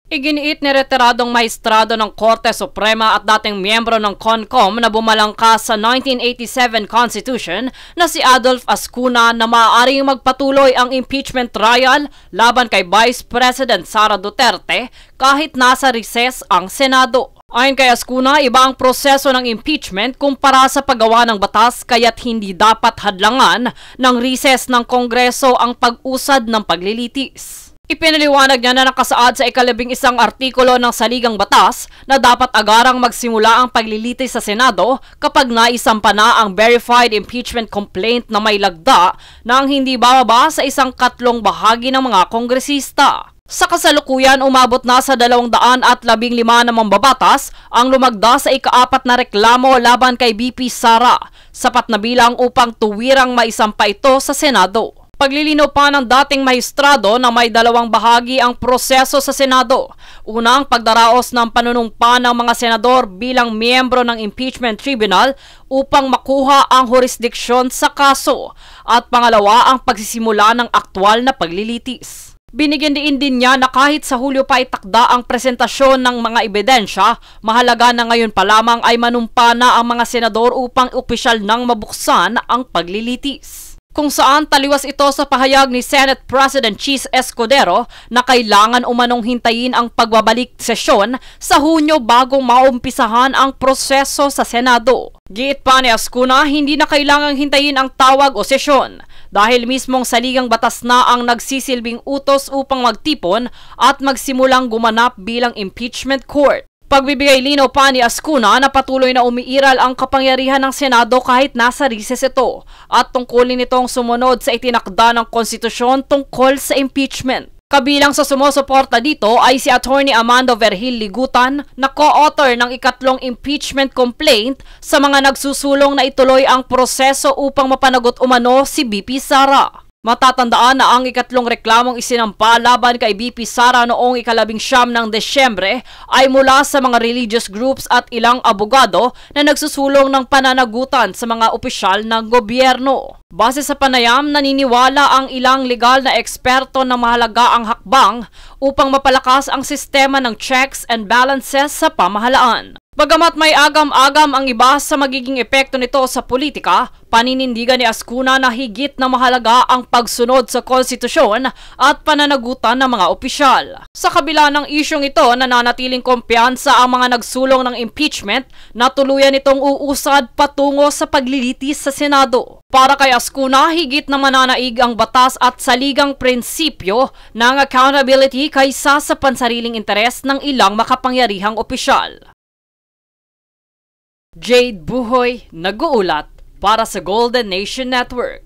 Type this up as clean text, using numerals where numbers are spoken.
Iginiit ni retiradong maestrado ng Korte Suprema at dating miyembro ng CONCOM na bumalangkas sa 1987 Constitution na si Adolf Ascuna na maaaring magpatuloy ang impeachment trial laban kay Vice President Sara Duterte kahit nasa recess ang Senado. Ayon kay Ascuna, iba ang proseso ng impeachment kumpara sa paggawa ng batas kaya't hindi dapat hadlangan ng recess ng Kongreso ang pag-usad ng paglilitis. Ipinaliwanag niya na nakasaad sa ika-11 artikulo ng saligang batas na dapat agarang magsimula ang paglilitis sa Senado kapag naisampa na ang verified impeachment complaint na may lagda na hindi bababa sa 1/4 bahagi ng mga kongresista. Sa kasalukuyan, umabot na sa 215 na mambabatas ang lumagda sa ika-4 na reklamo laban kay VP Sara, sapat na bilang upang tuwirang maisampa ito sa Senado. Paglilinaw pa ng dating maestrado na may dalawang bahagi ang proseso sa Senado. Una, ang pagdaraos ng panunumpa ng mga senador bilang miyembro ng impeachment tribunal upang makuha ang jurisdiksyon sa kaso. At pangalawa, ang pagsisimula ng aktwal na paglilitis. Binigyan din niya na kahit sa Hulyo pa itakda ang presentasyon ng mga ebidensya, mahalaga na ngayon pa lamang ay manumpa na ang mga senador upang opisyal nang mabuksan ang paglilitis. Kung saan taliwas ito sa pahayag ni Senate President Chis Escudero na kailangan umanong hintayin ang pagbabalik sesyon sa Hunyo bago maumpisahan ang proseso sa Senado. Giit pa ni Ascuna, hindi na kailangang hintayin ang tawag o sesyon dahil mismong saligang batas na ang nagsisilbing utos upang magtipon at magsimulang gumanap bilang impeachment court. Pagbibigay linaw pa ni Ascuna na patuloy na umiiral ang kapangyarihan ng Senado kahit nasa recess ito at tungkulin nitong sumunod sa itinakda ng konstitusyon tungkol sa impeachment. Kabilang sa sumusuporta dito ay si Attorney Amando Vergil Ligutan na co-author ng ikatlong impeachment complaint sa mga nagsusulong na ituloy ang proseso upang mapanagot umano si VP Sara. Matatandaan na ang ikatlong reklamong isinampa laban kay VP Sara noong ika-19 ng Desyembre ay mula sa mga religious groups at ilang abogado na nagsusulong ng pananagutan sa mga opisyal ng gobyerno. Base sa panayam, naniniwala ang ilang legal na eksperto na mahalaga ang hakbang upang mapalakas ang sistema ng checks and balances sa pamahalaan. Bagamat may agam-agam ang iba sa magiging epekto nito sa politika, paninindigan ni Ascuna na higit na mahalaga ang pagsunod sa konstitusyon at pananagutan ng mga opisyal. Sa kabila ng isyong ito, nananatiling kumpiyansa ang mga nagsulong ng impeachment na tuluyan itong uusad patungo sa paglilitis sa Senado. Para kay Ascuna, higit na mananaig ang batas at saligang prinsipyo ng accountability kaysa sa pansariling interes ng ilang makapangyarihang opisyal. Jade Buhoy, nag-uulat para sa Golden Nation Network.